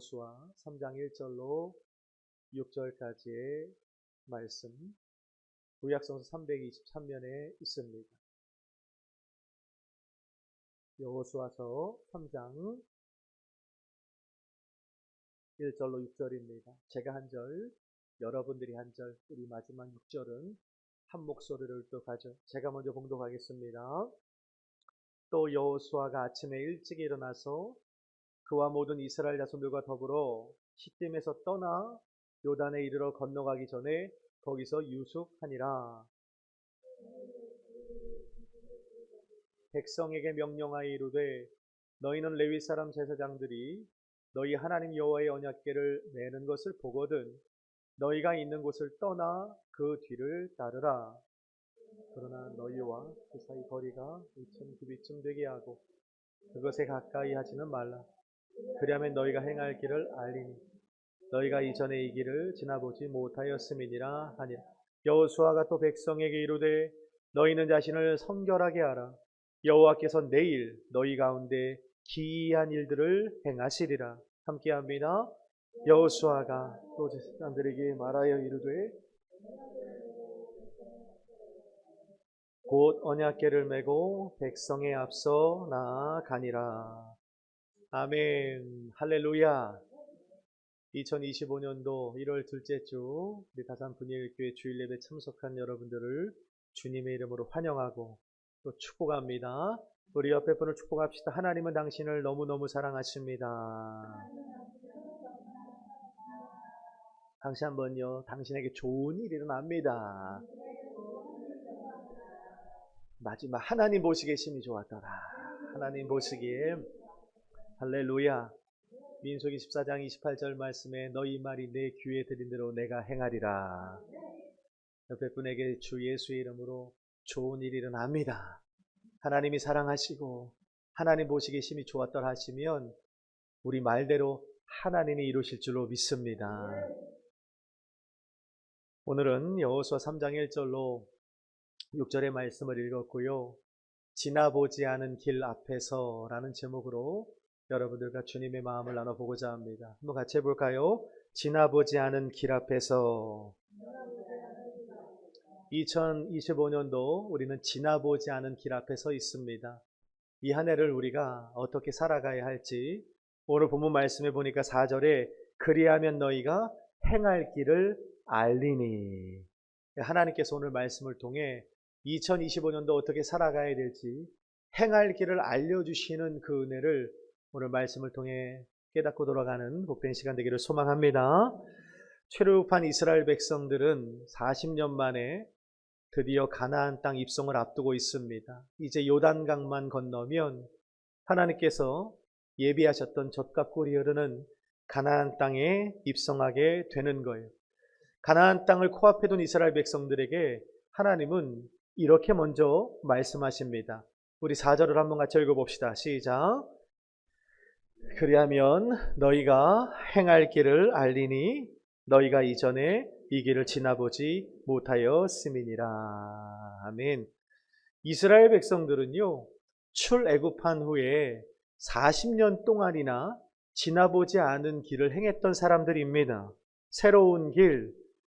여호수아 3장 1절로 6절까지의 말씀, 구약성서 323면에 있습니다. 여호수아서 3장 1절로 6절입니다. 제가 한 절, 여러분들이 한 절, 우리 마지막 6절은 한 목소리를 또 가져 제가 먼저 봉독하겠습니다. 또 여호수아가 아침에 일찍 일어나서 그와 모든 이스라엘 자손들과 더불어 시딤에서 떠나 요단에 이르러 건너가기 전에 거기서 유숙하니라. 백성에게 명령하여 이르되 너희는 레위 사람 제사장들이 너희 하나님 여호와의 언약궤를 메는 것을 보거든 너희가 있는 곳을 떠나 그 뒤를 따르라. 그러나 너희와 그 사이 거리가 2,000규빗쯤 되게 하고 그것에 가까이 하지는 말라. 그리하면 너희가 행할 길을 알리니 너희가 이전에 이 길을 지나보지 못하였음이니라 하니라. 여호수아가 또 백성에게 이르되 너희는 자신을 성결하게 하라. 여호와께서 내일 너희 가운데 기이한 일들을 행하시리라. 함께합니다. 여호수아가 또 제사장들에게 말하여 이르되 곧 언약궤를 메고 백성의 앞서 나아가니라. 아멘. 할렐루야. 2025년도 1월 둘째 주 우리 다산 분일교회 주일 예배 참석한 여러분들을 주님의 이름으로 환영하고 또 축복합니다. 우리 옆에 분을 축복합시다. 하나님은 당신을 너무너무 사랑하십니다. 다시 한번요. 당신에게 좋은 일이 일어납니다. 마지막 하나님 보시기에 심히 좋았더라. 하나님 보시기에 할렐루야. 민수기 14장 28절 말씀에 너희 말이 내 귀에 들린 대로 내가 행하리라. 옆에 분에게 주 예수의 이름으로 좋은 일이 일어납니다. 하나님이 사랑하시고 하나님 보시기에 심히 좋았더라 하시면 우리 말대로 하나님이 이루실 줄로 믿습니다. 오늘은 여호수아 3장 1절로 6절의 말씀을 읽었고요. 지나보지 않은 길 앞에서 라는 제목으로 여러분들과 주님의 마음을 나눠보고자 합니다. 한번 같이 해볼까요? 지나보지 않은 길 앞에서. 2025년도 우리는 지나보지 않은 길 앞에 서 있습니다. 이 한 해를 우리가 어떻게 살아가야 할지 오늘 본문 말씀에 보니까 4절에 그리하면 너희가 행할 길을 알리니. 하나님께서 오늘 말씀을 통해 2025년도 어떻게 살아가야 될지 행할 길을 알려주시는 그 은혜를 오늘 말씀을 통해 깨닫고 돌아가는 복된 시간 되기를 소망합니다. 출애굽한 이스라엘 백성들은 40년 만에 드디어 가나안 땅 입성을 앞두고 있습니다. 이제 요단강만 건너면 하나님께서 예비하셨던 젖과 꿀이 흐르는 가나안 땅에 입성하게 되는 거예요. 가나안 땅을 코앞에 둔 이스라엘 백성들에게 하나님은 이렇게 먼저 말씀하십니다. 우리 4절을 한번 같이 읽어봅시다. 시작. 그리하면 너희가 행할 길을 알리니 너희가 이전에 이 길을 지나보지 못하였음이니라. 아멘. 이스라엘 백성들은요, 출애굽한 후에 40년 동안이나 지나보지 않은 길을 행했던 사람들입니다. 새로운 길,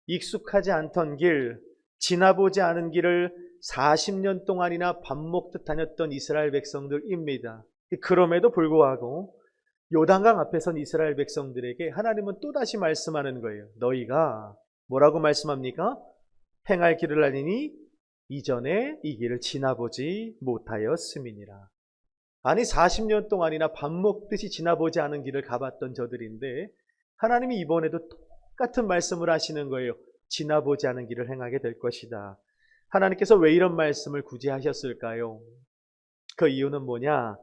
익숙하지 않던 길, 지나보지 않은 길을 40년 동안이나 밥 먹듯 다녔던 이스라엘 백성들입니다. 그럼에도 불구하고 요단강 앞에 선 이스라엘 백성들에게 하나님은 또다시 말씀하는 거예요. 너희가 뭐라고 말씀합니까? 행할 길을 알리니 이전에 이 길을 지나보지 못하였음이니라. 아니 40년 동안이나 밥 먹듯이 지나보지 않은 길을 가봤던 저들인데 하나님이 이번에도 똑같은 말씀을 하시는 거예요. 지나보지 않은 길을 행하게 될 것이다. 하나님께서 왜 이런 말씀을 굳이 하셨을까요? 그 이유는 뭐냐?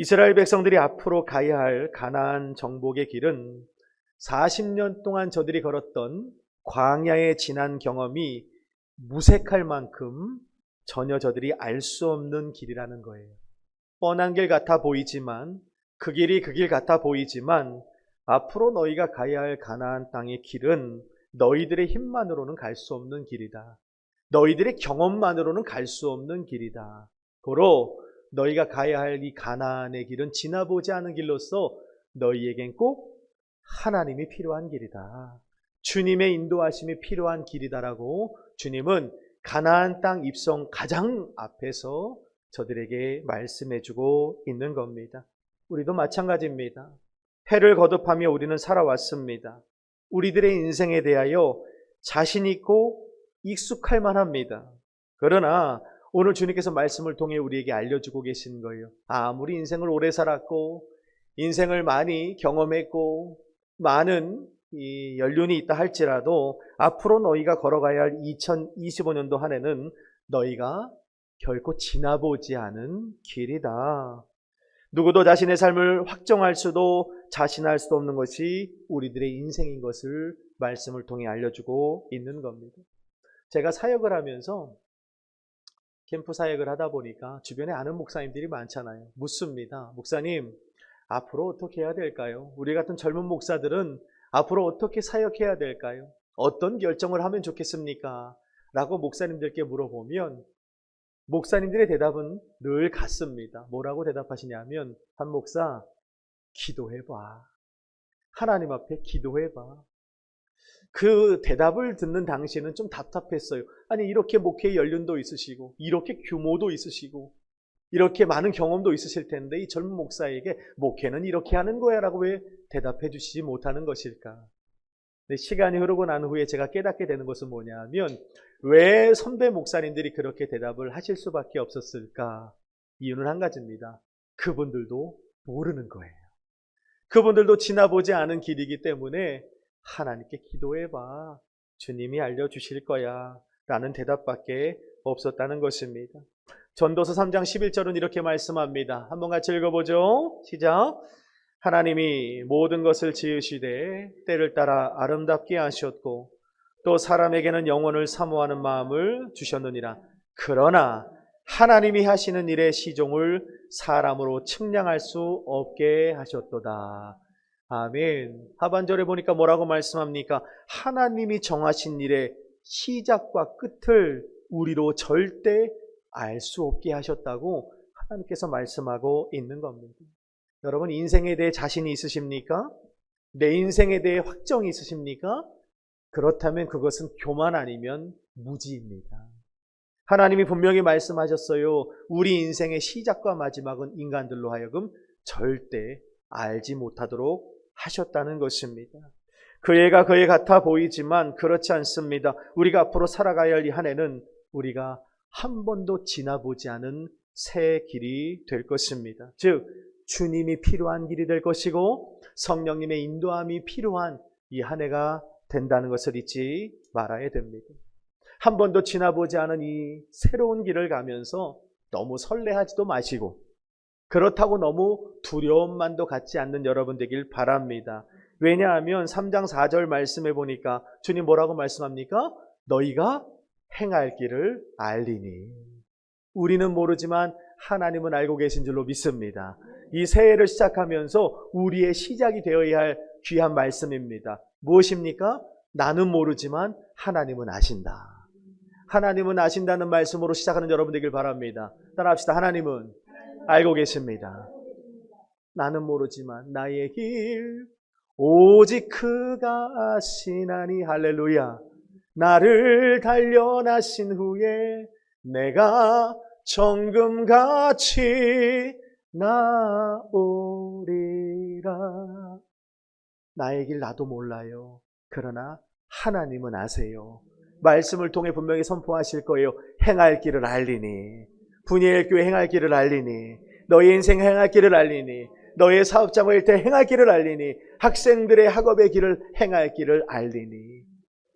이스라엘 백성들이 앞으로 가야 할 가나안 정복의 길은 40년 동안 저들이 걸었던 광야에 지난 경험이 무색할 만큼 전혀 저들이 알 수 없는 길이라는 거예요. 뻔한 길 같아 보이지만 그 길이 그 길 같아 보이지만 앞으로 너희가 가야 할 가나안 땅의 길은 너희들의 힘만으로는 갈 수 없는 길이다. 너희들의 경험만으로는 갈 수 없는 길이다. 고로 너희가 가야 할 이 가나안의 길은 지나보지 않은 길로서 너희에겐 꼭 하나님이 필요한 길이다. 주님의 인도하심이 필요한 길이다라고 주님은 가나안 땅 입성 가장 앞에서 저들에게 말씀해주고 있는 겁니다. 우리도 마찬가지입니다. 해를 거듭하며 우리는 살아왔습니다. 우리들의 인생에 대하여 자신 있고 익숙할 만합니다. 그러나 오늘 주님께서 말씀을 통해 우리에게 알려주고 계신 거예요. 아무리 인생을 오래 살았고 인생을 많이 경험했고 많은 이 연륜이 있다 할지라도 앞으로 너희가 걸어가야 할 2025년도 한 해는 너희가 결코 지나보지 않은 길이다. 누구도 자신의 삶을 확정할 수도 자신할 수도 없는 것이 우리들의 인생인 것을 말씀을 통해 알려주고 있는 겁니다. 제가 사역을 하면서 캠프 사역을 하다 보니까 주변에 아는 목사님들이 많잖아요. 묻습니다. 목사님, 앞으로 어떻게 해야 될까요? 우리 같은 젊은 목사들은 앞으로 어떻게 사역해야 될까요? 어떤 결정을 하면 좋겠습니까? 라고 목사님들께 물어보면 목사님들의 대답은 늘 같습니다. 뭐라고 대답하시냐면, 한 목사, 기도해봐. 하나님 앞에 기도해봐. 그 대답을 듣는 당시에는 좀 답답했어요. 아니, 이렇게 목회의 연륜도 있으시고 이렇게 규모도 있으시고 이렇게 많은 경험도 있으실 텐데 이 젊은 목사에게 목회는 이렇게 하는 거야 라고 왜 대답해 주시지 못하는 것일까? 근데 시간이 흐르고 난 후에 제가 깨닫게 되는 것은 뭐냐면, 왜 선배 목사님들이 그렇게 대답을 하실 수밖에 없었을까? 이유는 한 가지입니다. 그분들도 모르는 거예요. 그분들도 지나보지 않은 길이기 때문에 하나님께 기도해봐. 주님이 알려주실 거야. 라는 대답밖에 없었다는 것입니다. 전도서 3장 11절은 이렇게 말씀합니다. 한번 같이 읽어보죠. 시작. 하나님이 모든 것을 지으시되 때를 따라 아름답게 하셨고 또 사람에게는 영혼을 사모하는 마음을 주셨느니라. 그러나 하나님이 하시는 일의 시종을 사람으로 측량할 수 없게 하셨도다. 아멘. 하반절에 보니까 뭐라고 말씀합니까? 하나님이 정하신 일의 시작과 끝을 우리로 절대 알 수 없게 하셨다고 하나님께서 말씀하고 있는 겁니다. 여러분, 인생에 대해 자신이 있으십니까? 내 인생에 대해 확정이 있으십니까? 그렇다면 그것은 교만 아니면 무지입니다. 하나님이 분명히 말씀하셨어요. 우리 인생의 시작과 마지막은 인간들로 하여금 절대 알지 못하도록 하셨다는 것입니다. 그 애가 그 애 같아 보이지만 그렇지 않습니다. 우리가 앞으로 살아가야 할 이 한 해는 우리가 한 번도 지나보지 않은 새 길이 될 것입니다. 즉 주님이 필요한 길이 될 것이고 성령님의 인도함이 필요한 이 한 해가 된다는 것을 잊지 말아야 됩니다. 한 번도 지나보지 않은 이 새로운 길을 가면서 너무 설레하지도 마시고 그렇다고 너무 두려움만도 갖지 않는 여러분 되길 바랍니다. 왜냐하면 3장 4절 말씀해 보니까 주님 뭐라고 말씀합니까? 너희가 행할 길을 알리니. 우리는 모르지만 하나님은 알고 계신 줄로 믿습니다. 이 새해를 시작하면서 우리의 시작이 되어야 할 귀한 말씀입니다. 무엇입니까? 나는 모르지만 하나님은 아신다. 하나님은 아신다는 말씀으로 시작하는 여러분 되길 바랍니다. 따라합시다. 하나님은 알고 계십니다. 나는 모르지만 나의 길 오직 그가 아시나니. 할렐루야. 나를 단련하신 후에 내가 정금같이 나오리라. 나의 길 나도 몰라요. 그러나 하나님은 아세요. 말씀을 통해 분명히 선포하실 거예요. 행할 길을 알리니. 분이엘 교회 행할 길을 알리니. 너의 인생 행할 길을 알리니. 너의 사업자 모일 때 행할 길을 알리니. 학생들의 학업의 길을 행할 길을 알리니.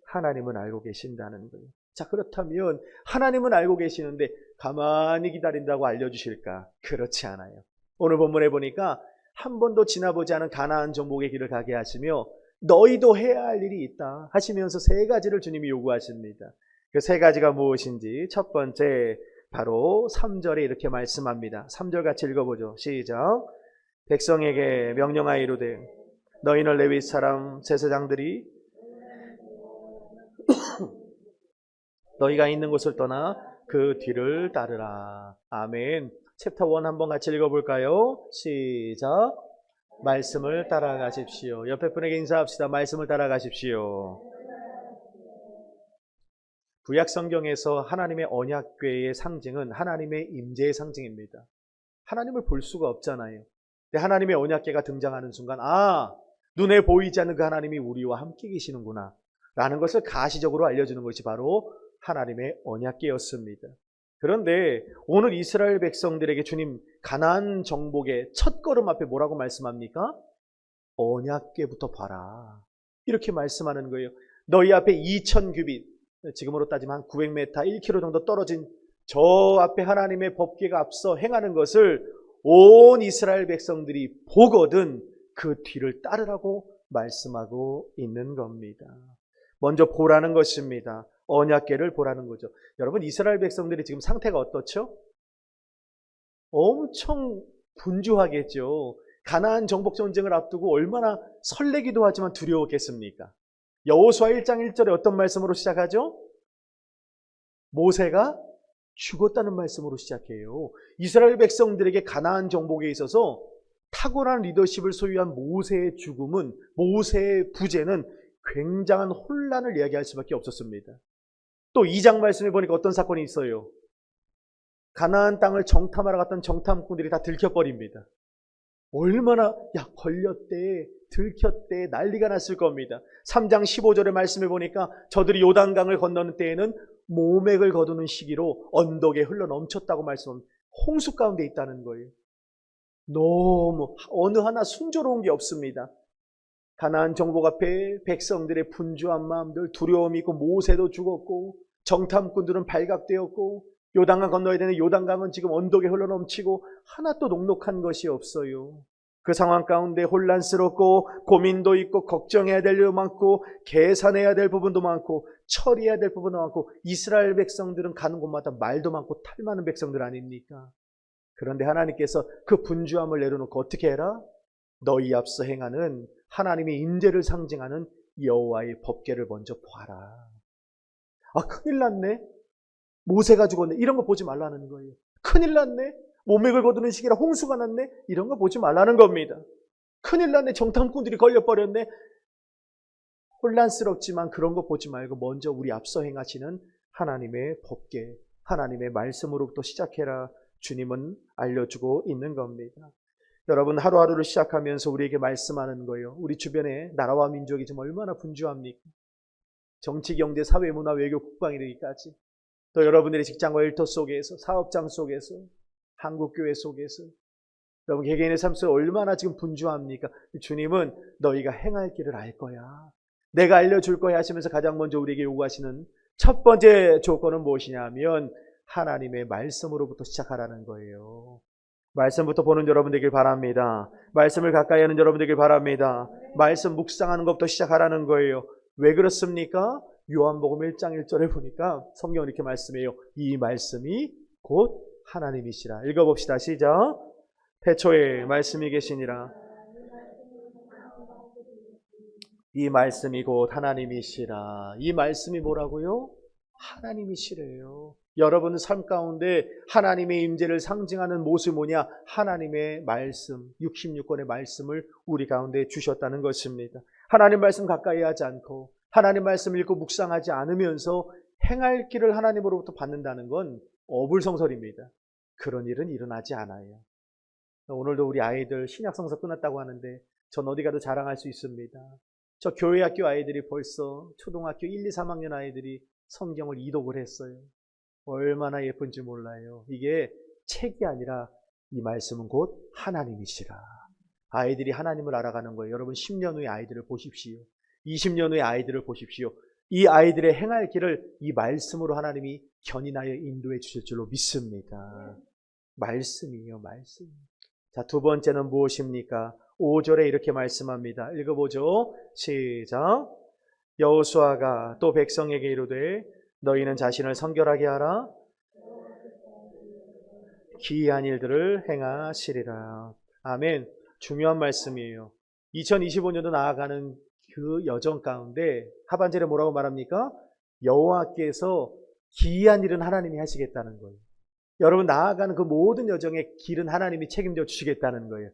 하나님은 알고 계신다는 거예요. 자, 그렇다면 하나님은 알고 계시는데 가만히 기다린다고 알려주실까? 그렇지 않아요. 오늘 본문에 보니까 한 번도 지나보지 않은 가나안 정복의 길을 가게 하시며 너희도 해야 할 일이 있다 하시면서 세 가지를 주님이 요구하십니다. 그 세 가지가 무엇인지 첫 번째 바로 3절에 이렇게 말씀합니다. 3절 같이 읽어보죠. 시작. 백성에게 명령하여 이르되 너희는 레위 사람 제사장들이 너희가 있는 곳을 떠나 그 뒤를 따르라. 아멘. 챕터 1 한번 같이 읽어볼까요? 시작. 말씀을 따라가십시오. 옆에 분에게 인사합시다. 말씀을 따라가십시오. 구약 성경에서 하나님의 언약궤의 상징은 하나님의 임재의 상징입니다. 하나님을 볼 수가 없잖아요. 근데 하나님의 언약궤가 등장하는 순간, 눈에 보이지 않는 그 하나님이 우리와 함께 계시는구나 라는 것을 가시적으로 알려주는 것이 바로 하나님의 언약궤였습니다. 그런데 오늘 이스라엘 백성들에게 주님 가나안 정복의 첫걸음 앞에 뭐라고 말씀합니까? 언약궤부터 봐라. 이렇게 말씀하는 거예요. 너희 앞에 2000규빗, 지금으로 따지면 한 900m, 1km 정도 떨어진 저 앞에 하나님의 법궤가 앞서 행하는 것을 온 이스라엘 백성들이 보거든 그 뒤를 따르라고 말씀하고 있는 겁니다. 먼저 보라는 것입니다. 언약궤를 보라는 거죠. 여러분, 이스라엘 백성들이 지금 상태가 어떻죠? 엄청 분주하겠죠. 가나안 정복 전쟁을 앞두고 얼마나 설레기도 하지만 두려웠겠습니까? 여호수아 1장 1절에 어떤 말씀으로 시작하죠? 모세가 죽었다는 말씀으로 시작해요. 이스라엘 백성들에게 가나안 정복에 있어서 탁월한 리더십을 소유한 모세의 죽음은, 모세의 부재는 굉장한 혼란을 이야기할 수밖에 없었습니다. 또 2장 말씀해 보니까 어떤 사건이 있어요. 가나안 땅을 정탐하러 갔던 정탐꾼들이 다 들켜버립니다. 얼마나 걸렸대, 들켰대, 난리가 났을 겁니다. 3장 15절의 말씀해 보니까 저들이 요단강을 건너는 때에는 모맥을 거두는 시기로 언덕에 흘러 넘쳤다고 말씀합니다. 홍수 가운데 있다는 거예요. 너무 어느 하나 순조로운 게 없습니다. 가나안 정복 앞에 백성들의 분주한 마음들, 두려움이 있고, 모세도 죽었고, 정탐꾼들은 발각되었고, 요단강 건너야 되는 요단강은 지금 언덕에 흘러넘치고 하나도 녹록한 것이 없어요. 그 상황 가운데 혼란스럽고 고민도 있고 걱정해야 될 일도 많고 계산해야 될 부분도 많고 처리해야 될 부분도 많고, 이스라엘 백성들은 가는 곳마다 말도 많고 탈 많은 백성들 아닙니까? 그런데 하나님께서 그 분주함을 내려놓고 어떻게 해라? 너희 앞서 행하는 하나님의 임재를 상징하는 여호와의 법궤를 먼저 보아라. 큰일 났네. 모세가 죽었네. 이런 거 보지 말라는 거예요. 큰일 났네. 모맥을 거두는 시기라 홍수가 났네. 이런 거 보지 말라는 겁니다. 큰일 났네. 정탐꾼들이 걸려버렸네. 혼란스럽지만 그런 거 보지 말고 먼저 우리 앞서 행하시는 하나님의 법궤, 하나님의 말씀으로부터 시작해라. 주님은 알려주고 있는 겁니다. 여러분, 하루하루를 시작하면서 우리에게 말씀하는 거예요. 우리 주변에 나라와 민족이 지금 얼마나 분주합니까? 정치, 경제, 사회, 문화, 외교, 국방 이르기까지. 또 여러분들의 직장과 일터 속에서, 사업장 속에서, 한국교회 속에서, 여러분 개개인의 삶 속에 얼마나 지금 분주합니까? 주님은 너희가 행할 길을 알 거야. 내가 알려줄 거야 하시면서 가장 먼저 우리에게 요구하시는 첫 번째 조건은 무엇이냐면 하나님의 말씀으로부터 시작하라는 거예요. 말씀부터 보는 여러분 되길 바랍니다. 말씀을 가까이 하는 여러분 되길 바랍니다. 말씀 묵상하는 것부터 시작하라는 거예요. 왜 그렇습니까? 요한복음 1장 1절에 보니까 성경은 이렇게 말씀해요. 이 말씀이 곧 하나님이시라. 읽어봅시다. 시작. 태초에 말씀이 계시니라. 이 말씀이 곧 하나님이시라. 이 말씀이 뭐라고요? 하나님이시래요. 여러분 삶 가운데 하나님의 임재를 상징하는 모습이 뭐냐? 하나님의 말씀, 66권의 말씀을 우리 가운데 주셨다는 것입니다. 하나님 말씀 가까이 하지 않고 하나님 말씀 읽고 묵상하지 않으면서 행할 길을 하나님으로부터 받는다는 건 어불성설입니다. 그런 일은 일어나지 않아요. 오늘도 우리 아이들 신약성서 끝났다고 하는데 전 어디 가도 자랑할 수 있습니다. 저 교회학교 아이들이 벌써 초등학교 1, 2, 3학년 아이들이 성경을 이독을 했어요. 얼마나 예쁜지 몰라요. 이게 책이 아니라 이 말씀은 곧 하나님이시라. 아이들이 하나님을 알아가는 거예요. 여러분 10년 후의 아이들을 보십시오. 20년 후의 아이들을 보십시오. 이 아이들의 행할 길을 이 말씀으로 하나님이 견인하여 인도해 주실 줄로 믿습니다. 말씀이요, 말씀. 자, 두 번째는 무엇입니까? 5절에 이렇게 말씀합니다. 읽어보죠. 시작. 여호수아가 또 백성에게 이르되 너희는 자신을 성결하게 하라. 기이한 일들을 행하시리라. 아멘. 중요한 말씀이에요. 2025년도 나아가는 그 여정 가운데 하반절에 뭐라고 말합니까? 여호와께서 기이한 일은 하나님이 하시겠다는 거예요. 여러분 나아가는 그 모든 여정의 길은 하나님이 책임져 주시겠다는 거예요.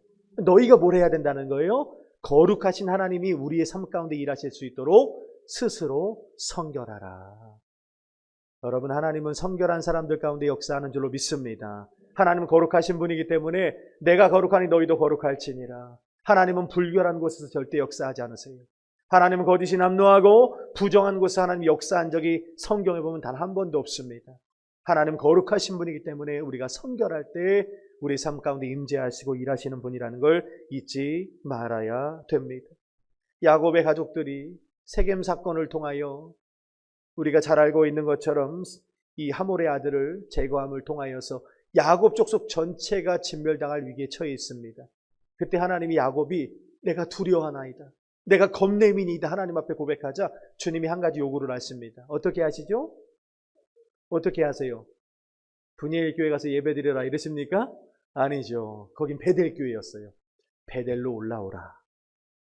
너희가 뭘 해야 된다는 거예요? 거룩하신 하나님이 우리의 삶 가운데 일하실 수 있도록 스스로 성결하라. 여러분, 하나님은 성결한 사람들 가운데 역사하는 줄로 믿습니다. 하나님은 거룩하신 분이기 때문에 내가 거룩하니 너희도 거룩할지니라. 하나님은 불결한 곳에서 절대 역사하지 않으세요. 하나님은 거짓이 남노하고 부정한 곳에서 하나님 역사한 적이 성경에 보면 단 한 번도 없습니다. 하나님 거룩하신 분이기 때문에 우리가 성결할 때 우리 삶 가운데 임재하시고 일하시는 분이라는 걸 잊지 말아야 됩니다. 야곱의 가족들이 세겜 사건을 통하여 우리가 잘 알고 있는 것처럼 이 하몰의 아들을 제거함을 통하여서 야곱 족속 전체가 진멸당할 위기에 처해 있습니다. 그때 하나님이 야곱이 내가 두려워하나이다, 내가 겁내민이다 하나님 앞에 고백하자 주님이 한 가지 요구를 하십니다. 어떻게 하시죠? 어떻게 하세요? 분이엘 교회 가서 예배드려라 이러십니까? 아니죠. 거긴 베델 교회였어요. 베델로 올라오라.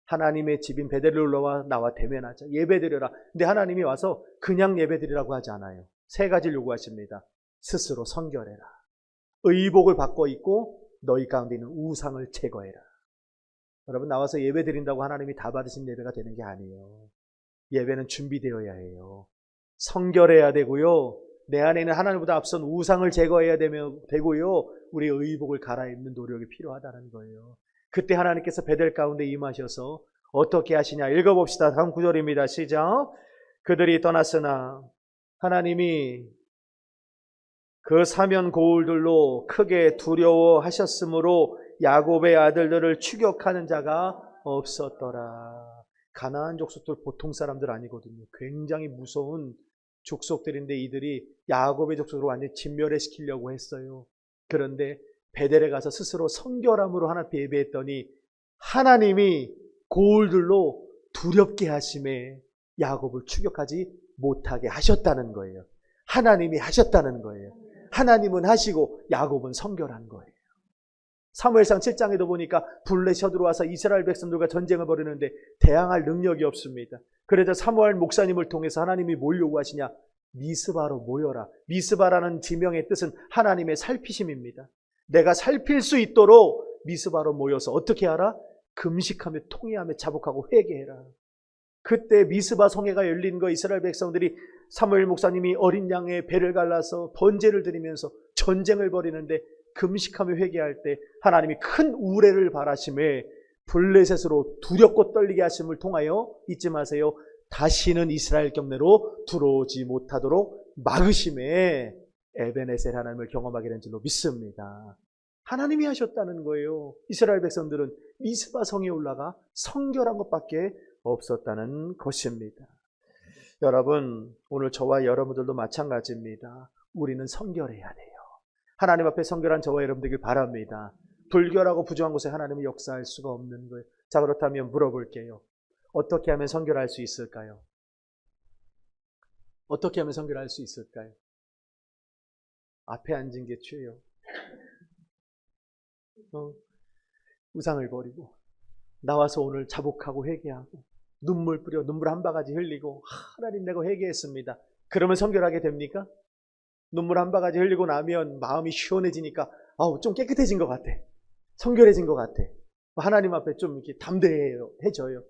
하나님의 집인 베델로 올라와 나와 대면하자. 예배드려라. 근데 하나님이 와서 그냥 예배드리라고 하지 않아요. 세 가지를 요구하십니다. 스스로 성결해라. 의복을 바꿔 입고 너희 가운데 있는 우상을 제거해라. 여러분, 나와서 예배드린다고 하나님이 다 받으신 예배가 되는 게 아니에요. 예배는 준비되어야 해요. 성결해야 되고요. 내 안에 있는 하나님보다 앞선 우상을 제거해야 되고요. 우리의 의복을 갈아입는 노력이 필요하다는 거예요. 그때 하나님께서 베델 가운데 임하셔서 어떻게 하시냐. 읽어봅시다. 다음 구절입니다. 시작. 그들이 떠났으나 하나님이 그 사면 고울들로 크게 두려워하셨으므로 야곱의 아들들을 추격하는 자가 없었더라. 가나안 족속들 보통 사람들 아니거든요. 굉장히 무서운 족속들인데 이들이 야곱의 족속을 완전히 진멸시키려고 했어요. 그런데 베델에 가서 스스로 성결함으로 하나님 앞에 예배했더니 하나님이 고울들로 두렵게 하심에 야곱을 추격하지 못하게 하셨다는 거예요. 하나님이 하셨다는 거예요. 하나님은 하시고 야곱은 성결한 거예요. 사무엘상 7장에도 보니까 블레셋 들어와서 이스라엘 백성들과 전쟁을 벌이는데 대항할 능력이 없습니다. 그래서 사무엘 목사님을 통해서 하나님이 뭘 요구하시냐? 미스바로 모여라. 미스바라는 지명의 뜻은 하나님의 살피심입니다. 내가 살필 수 있도록 미스바로 모여서 어떻게 하라? 금식하며 통회하며 자복하고 회개해라. 그때 미스바 성회가 열린 거 이스라엘 백성들이 사무엘 목사님이 어린 양의 배를 갈라서 번제를 드리면서 전쟁을 벌이는데 금식하며 회개할 때 하나님이 큰 우레를 바라심에 블레셋으로 두렵고 떨리게 하심을 통하여 잊지 마세요. 다시는 이스라엘 경내로 들어오지 못하도록 막으심에 에베네셀 하나님을 경험하게 된 줄로 믿습니다. 하나님이 하셨다는 거예요. 이스라엘 백성들은 미스바 성에 올라가 성결한 것밖에 없었다는 것입니다. 여러분, 오늘 저와 여러분들도 마찬가지입니다. 우리는 성결해야 돼요. 하나님 앞에 성결한 저와 여러분들길 바랍니다. 불결하고 부정한 곳에 하나님은 역사할 수가 없는 거예요. 자, 그렇다면 물어볼게요. 어떻게 하면 성결할 수 있을까요? 어떻게 하면 성결할 수 있을까요? 앞에 앉은 게 죄요. 우상을 버리고 나와서 오늘 자복하고 회개하고 눈물 뿌려 눈물 한 바가지 흘리고 하나님 내가 회개했습니다. 그러면 성결하게 됩니까? 눈물 한 바가지 흘리고 나면 마음이 시원해지니까 좀 깨끗해진 것 같아. 성결해진 것 같아. 하나님 앞에 좀 이렇게 담대해져요.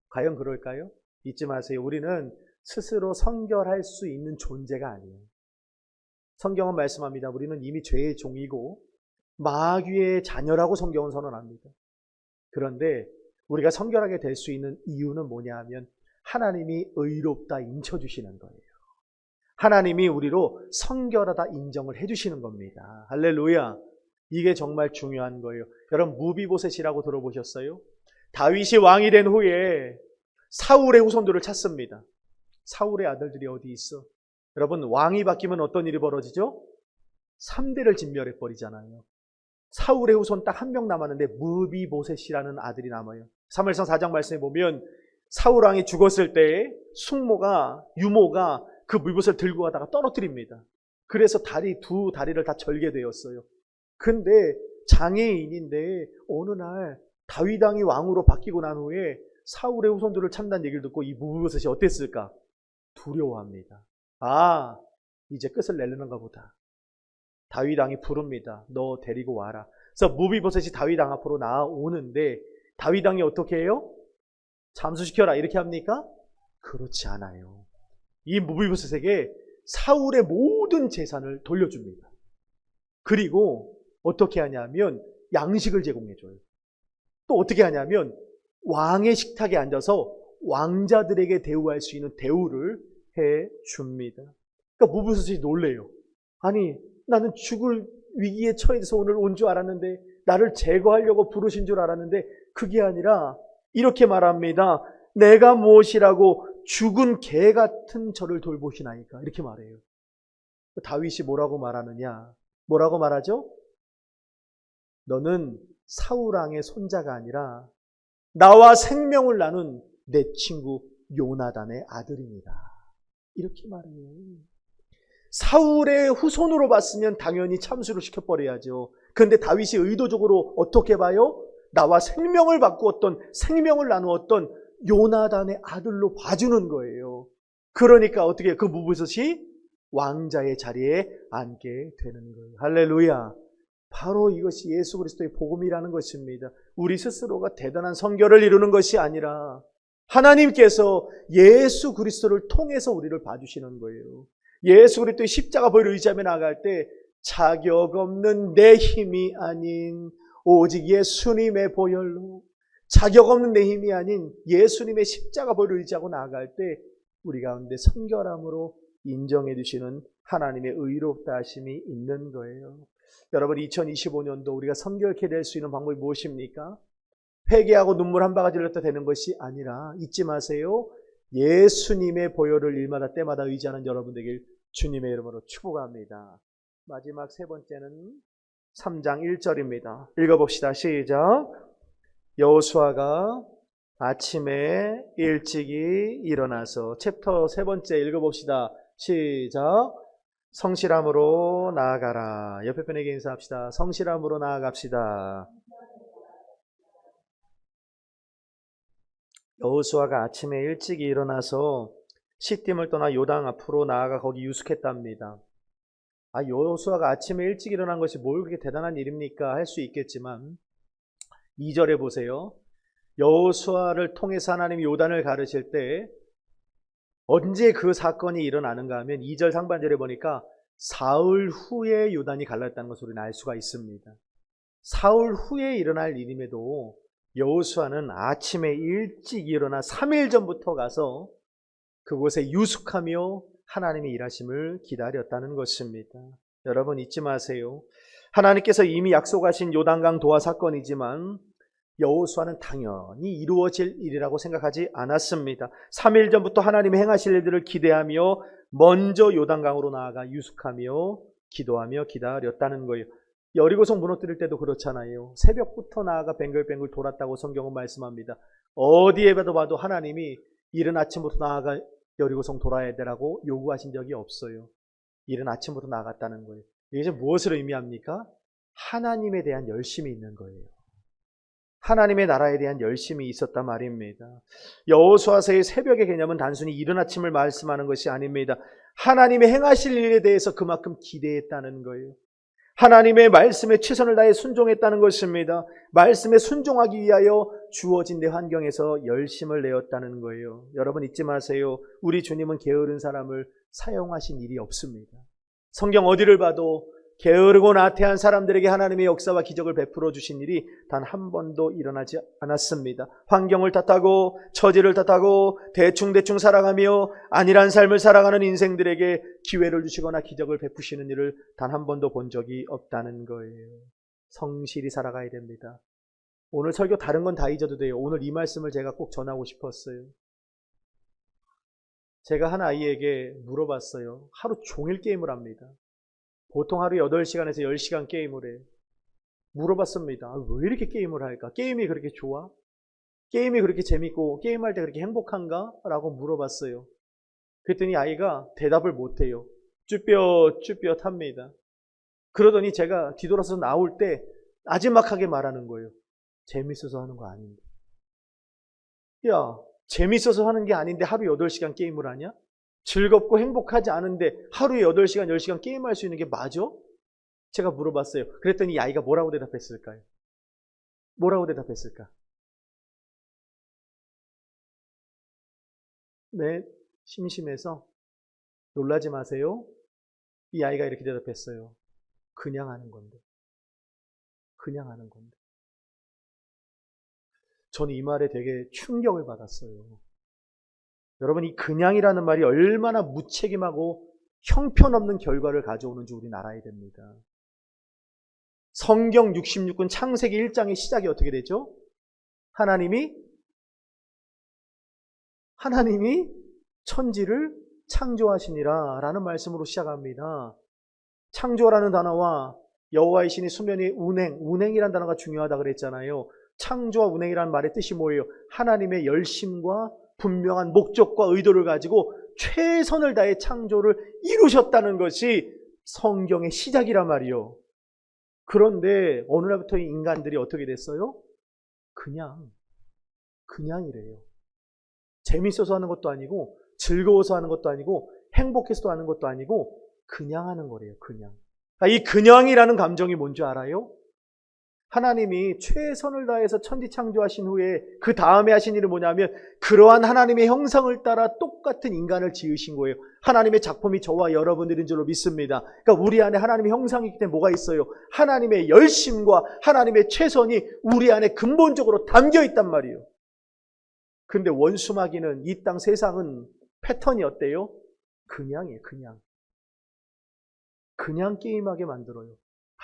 과연 그럴까요? 잊지 마세요. 우리는 스스로 성결할 수 있는 존재가 아니에요. 성경은 말씀합니다. 우리는 이미 죄의 종이고 마귀의 자녀라고 성경은 선언합니다. 그런데 우리가 성결하게 될 수 있는 이유는 뭐냐 하면 하나님이 의롭다 인쳐주시는 거예요. 하나님이 우리로 성결하다 인정을 해주시는 겁니다. 할렐루야. 이게 정말 중요한 거예요. 여러분, 무비보셋이라고 들어보셨어요? 다윗이 왕이 된 후에 사울의 후손들을 찾습니다. 사울의 아들들이 어디 있어? 여러분, 왕이 바뀌면 어떤 일이 벌어지죠? 3대를 진멸해 버리잖아요. 사울의 후손 딱 한 명 남았는데 무비보셋이라는 아들이 남아요. 사무엘상 4장 말씀에 보면 사울 왕이 죽었을 때 유모가 그 무비보셋을 들고 가다가 떨어뜨립니다. 그래서 두 다리를 다 절게 되었어요. 근데 장애인인데 어느 날 다윗 왕이 왕으로 바뀌고 난 후에 사울의 후손들을 찾는다는 얘기를 듣고 이 무비보셋이 어땠을까? 두려워합니다. 이제 끝을 내려는가 보다. 다윗 왕이 부릅니다. 너 데리고 와라. 그래서 무비보셋이 다윗 왕 앞으로 나오는데 다윗 왕이 어떻게 해요? 잠수시켜라 이렇게 합니까? 그렇지 않아요. 이 무비보셋에게 사울의 모든 재산을 돌려줍니다. 그리고 어떻게 하냐면 양식을 제공해줘요. 또 어떻게 하냐면 왕의 식탁에 앉아서 왕자들에게 대우할 수 있는 대우를 해줍니다. 그러니까 무비보셋이 놀래요. 아니 나는 죽을 위기에 처해서 오늘 온 줄 알았는데, 나를 제거하려고 부르신 줄 알았는데 그게 아니라 이렇게 말합니다. 내가 무엇이라고 죽은 개 같은 저를 돌보시나이까, 이렇게 말해요. 다윗이 뭐라고 말하느냐? 뭐라고 말하죠? 너는 사울왕의 손자가 아니라 나와 생명을 나눈 내 친구 요나단의 아들입니다. 이렇게 말해요. 사울의 후손으로 봤으면 당연히 참수를 시켜버려야죠. 그런데 다윗이 의도적으로 어떻게 봐요? 나와 생명을 바꾸었던, 생명을 나누었던 요나단의 아들로 봐주는 거예요. 그러니까 어떻게 그 무비보셋이 왕자의 자리에 앉게 되는 거예요. 할렐루야. 바로 이것이 예수 그리스도의 복음이라는 것입니다. 우리 스스로가 대단한 선결을 이루는 것이 아니라 하나님께서 예수 그리스도를 통해서 우리를 봐주시는 거예요. 예수 그리스도의 십자가 보혈을 의지하며 나아갈 때 자격 없는 내 힘이 아닌 오직 예수님의 보혈로, 자격 없는 내 힘이 아닌 예수님의 십자가 보혈을 의지하고 나아갈 때 우리 가운데 선결함으로 인정해 주시는 하나님의 의롭다 하심이 있는 거예요. 여러분, 2025년도 우리가 선결케 될 수 있는 방법이 무엇입니까? 회개하고 눈물 한 바가지 흘렸다 되는 것이 아니라, 잊지 마세요. 예수님의 보혈을 일마다 때마다 의지하는 여러분 되길 주님의 이름으로 축복합니다. 마지막 세 번째는 3장 1절입니다. 읽어봅시다. 시작. 여호수아가 아침에 일찍이 일어나서, 챕터 세 번째 읽어봅시다. 시작. 성실함으로 나아가라. 옆에 분에게 인사합시다. 성실함으로 나아갑시다. 여호수아가 아침에 일찍이 일어나서 시딤을 떠나 요단 앞으로 나아가 거기 유숙했답니다. 여호수아가 아침에 일찍 일어난 것이 뭘 그렇게 대단한 일입니까? 할 수 있겠지만 2절에 보세요. 여호수아를 통해서 하나님이 요단을 가르칠 때 언제 그 사건이 일어나는가 하면 2절 상반절에 보니까 사흘 후에 요단이 갈랐다는 것을 우리는 알 수가 있습니다. 사흘 후에 일어날 일임에도 여호수아는 아침에 일찍 일어나 3일 전부터 가서 그곳에 유숙하며 하나님의 일하심을 기다렸다는 것입니다. 여러분, 잊지 마세요. 하나님께서 이미 약속하신 요단강 도하 사건이지만 여호수아는 당연히 이루어질 일이라고 생각하지 않았습니다. 3일 전부터 하나님이 행하실 일들을 기대하며 먼저 요단강으로 나아가 유숙하며 기도하며 기다렸다는 거예요. 여리고성 무너뜨릴 때도 그렇잖아요. 새벽부터 나아가 뱅글뱅글 돌았다고 성경은 말씀합니다. 어디에 봐도 하나님이 이른 아침부터 나아가 여리고성 돌아야 되라고 요구하신 적이 없어요. 이른 아침부터 나아갔다는 거예요. 이게 무엇을 의미합니까? 하나님에 대한 열심이 있는 거예요. 하나님의 나라에 대한 열심이 있었단 말입니다. 여호수아서의 새벽의 개념은 단순히 이른 아침을 말씀하는 것이 아닙니다. 하나님의 행하실 일에 대해서 그만큼 기대했다는 거예요. 하나님의 말씀에 최선을 다해 순종했다는 것입니다. 말씀에 순종하기 위하여 주어진 내 환경에서 열심을 내었다는 거예요. 여러분, 잊지 마세요. 우리 주님은 게으른 사람을 사용하신 일이 없습니다. 성경 어디를 봐도 게으르고 나태한 사람들에게 하나님의 역사와 기적을 베풀어 주신 일이 단 한 번도 일어나지 않았습니다. 환경을 탓하고 처지를 탓하고 대충 살아가며 안일한 삶을 살아가는 인생들에게 기회를 주시거나 기적을 베푸시는 일을 단 한 번도 본 적이 없다는 거예요. 성실히 살아가야 됩니다. 오늘 설교 다른 건 다 잊어도 돼요. 오늘 이 말씀을 제가 꼭 전하고 싶었어요. 제가 한 아이에게 물어봤어요. 하루 종일 게임을 합니다. 보통 하루 8시간에서 10시간 게임을 해요. 물어봤습니다. 왜 이렇게 게임을 할까? 게임이 그렇게 좋아? 게임이 그렇게 재밌고 게임할 때 그렇게 행복한가? 라고 물어봤어요. 그랬더니 아이가 대답을 못해요. 쭈뼛쭈뼛합니다. 그러더니 제가 뒤돌아서 나올 때 나지막하게 말하는 거예요. 재밌어서 하는 거 아닌데. 야, 재밌어서 하는 게 아닌데 하루 8시간 게임을 하냐? 즐겁고 행복하지 않은데 하루에 8시간, 10시간 게임할 수 있는 게 맞아? 제가 물어봤어요. 그랬더니 이 아이가 뭐라고 대답했을까요? 뭐라고 대답했을까? 네, 심심해서 놀라지 마세요. 이 아이가 이렇게 대답했어요. 그냥 하는 건데. 그냥 하는 건데. 저는 이 말에 되게 충격을 받았어요. 여러분, 이 그냥이라는 말이 얼마나 무책임하고 형편없는 결과를 가져오는지 우리는 알아야 됩니다. 성경 66권 창세기 1장의 시작이 어떻게 되죠? 하나님이 천지를 창조하시니라 라는 말씀으로 시작합니다. 창조라는 단어와 여호와의 신이 수면의 운행이라는 단어가 중요하다 그랬잖아요. 창조와 운행이라는 말의 뜻이 뭐예요? 하나님의 열심과 분명한 목적과 의도를 가지고 최선을 다해 창조를 이루셨다는 것이 성경의 시작이란 말이요. 그런데 어느 날부터 인간들이 어떻게 됐어요? 그냥이래요. 재밌어서 하는 것도 아니고 즐거워서 하는 것도 아니고 행복해서 하는 것도 아니고 그냥 하는 거래요. 그냥. 이 그냥이라는 감정이 뭔지 알아요? 하나님이 최선을 다해서 천지 창조하신 후에 그 다음에 하신 일은 뭐냐면 그러한 하나님의 형상을 따라 똑같은 인간을 지으신 거예요. 하나님의 작품이 저와 여러분들인 줄로 믿습니다. 그러니까 우리 안에 하나님의 형상이 있기 때문에 뭐가 있어요? 하나님의 열심과 하나님의 최선이 우리 안에 근본적으로 담겨 있단 말이에요. 근데 원수마귀는 이 땅 세상은 패턴이 어때요? 그냥이에요. 그냥 게임하게 만들어요.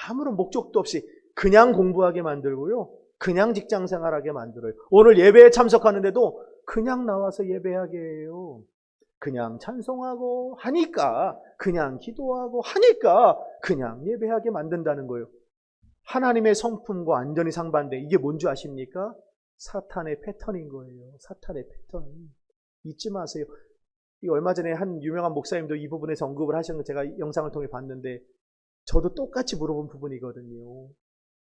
아무런 목적도 없이 그냥 공부하게 만들고요. 그냥 직장생활하게 만들어요. 오늘 예배에 참석하는데도 그냥 나와서 예배하게 해요. 그냥 찬송하고 하니까, 그냥 기도하고 하니까 그냥 예배하게 만든다는 거예요. 하나님의 성품과 완전히 상반돼. 이게 뭔지 아십니까? 사탄의 패턴인 거예요. 사탄의 패턴. 잊지 마세요. 얼마 전에 한 유명한 목사님도 이 부분에서 언급을 하시는 거 제가 영상을 통해 봤는데 저도 똑같이 물어본 부분이거든요.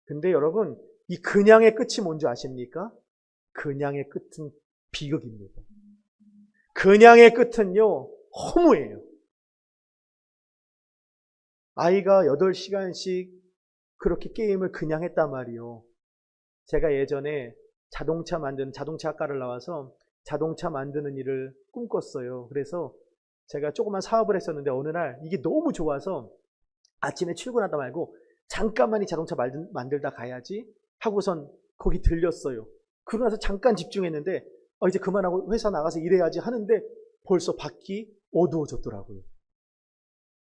근데 여러분, 이 그냥의 끝이 뭔지 아십니까? 그냥의 끝은 비극입니다. 그냥의 끝은요, 허무예요. 아이가 8시간씩 그렇게 게임을 그냥 했단 말이요. 제가 예전에 자동차학과를 나와서 자동차 만드는 일을 꿈꿨어요. 그래서 제가 조그만 사업을 했었는데 어느 날 이게 너무 좋아서 아침에 출근하다 말고 잠깐만 이 자동차 만들다 가야지 하고선 거기 들렸어요. 그러고 나서 잠깐 집중했는데 이제 그만하고 회사 나가서 일해야지 하는데 벌써 밖이 어두워졌더라고요.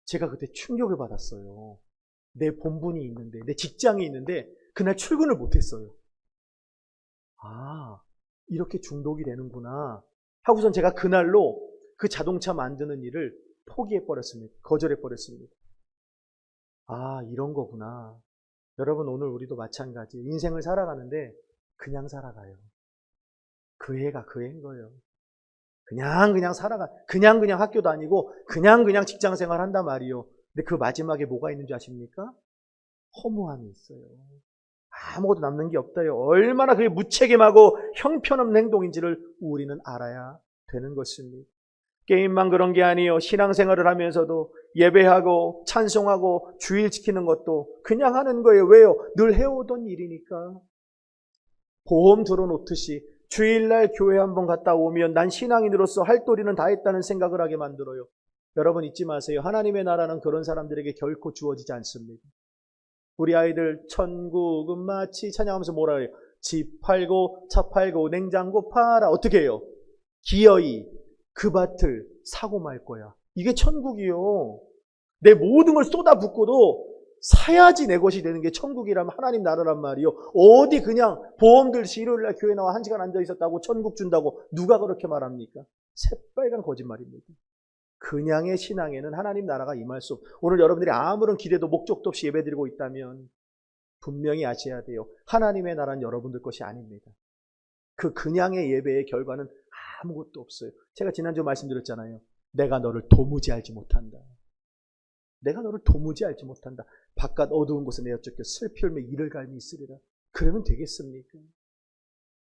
제가 그때 충격을 받았어요. 내 본분이 있는데, 내 직장이 있는데 그날 출근을 못했어요. 아, 이렇게 중독이 되는구나 하고선 제가 그날로 그 자동차 만드는 일을 포기해버렸습니다. 거절해버렸습니다. 아, 이런 거구나. 여러분, 오늘 우리도 마찬가지. 인생을 살아가는데 그냥 살아가요. 그 해가 그 해인 거예요. 그냥 살아가. 그냥 학교 다니고 그냥 직장생활 한단 말이요. 근데 그 마지막에 뭐가 있는지 아십니까? 허무함이 있어요. 아무것도 남는 게 없다요. 얼마나 그게 무책임하고 형편없는 행동인지를 우리는 알아야 되는 것입니다. 게임만 그런 게 아니에요. 신앙생활을 하면서도 예배하고 찬송하고 주일 지키는 것도 그냥 하는 거예요. 왜요? 늘 해오던 일이니까. 보험 들어놓듯이 주일날 교회 한번 갔다 오면 난 신앙인으로서 할 도리는 다 했다는 생각을 하게 만들어요. 여러분 잊지 마세요. 하나님의 나라는 그런 사람들에게 결코 주어지지 않습니다. 우리 아이들 천국은 마치 찬양하면서 뭐라 해요? 집 팔고 차 팔고 냉장고 팔아. 어떻게 해요? 기어이 그 밭을 사고 말 거야. 이게 천국이요. 내 모든 걸 쏟아붓고도 사야지 내 것이 되는 게 천국이라면 하나님 나라란 말이요. 어디 그냥 보험 들시 일요일날 교회 나와 1시간 앉아 있었다고 천국 준다고 누가 그렇게 말합니까? 새빨간 거짓말입니다. 그냥의 신앙에는 하나님 나라가 임할 수 없어요. 오늘 여러분들이 아무런 기대도 목적도 없이 예배드리고 있다면 분명히 아셔야 돼요. 하나님의 나라는 여러분들 것이 아닙니다. 그 그냥의 예배의 결과는 아무것도 없어요. 제가 지난주 말씀드렸잖아요. 내가 너를 도무지 알지 못한다. 내가 너를 도무지 알지 못한다. 바깥 어두운 곳에 내어 쫓겨 슬피 울며 이를 갈미 있으리라. 그러면 되겠습니까?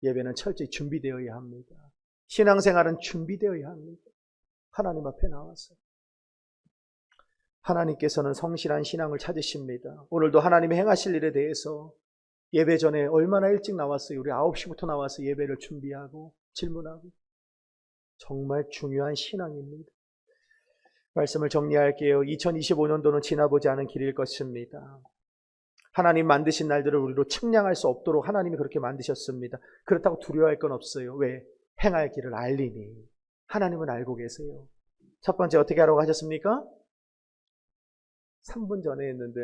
예배는 철저히 준비되어야 합니다. 신앙생활은 준비되어야 합니다. 하나님 앞에 나와서. 하나님께서는 성실한 신앙을 찾으십니다. 오늘도 하나님이 행하실 일에 대해서 예배 전에 얼마나 일찍 나왔어요. 우리 9시부터 나와서 예배를 준비하고 질문하고. 정말 중요한 신앙입니다. 말씀을 정리할게요. 2025년도는 지나보지 않은 길일 것입니다. 하나님 만드신 날들을 우리로 측량할 수 없도록 하나님이 그렇게 만드셨습니다. 그렇다고 두려워할 건 없어요. 왜? 행할 길을 알리니. 하나님은 알고 계세요. 첫 번째 어떻게 하라고 하셨습니까? 3분 전에 했는데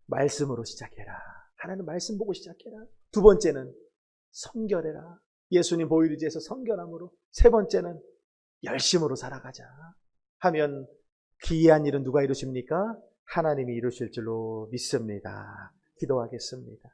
말씀으로 시작해라. 하나님 말씀 보고 시작해라. 두 번째는 성결해라. 예수님 보혈의지에서 성결함으로. 세 번째는 열심으로 살아가자 하면 기이한 일은 누가 이루십니까? 하나님이 이루실 줄로 믿습니다. 기도하겠습니다.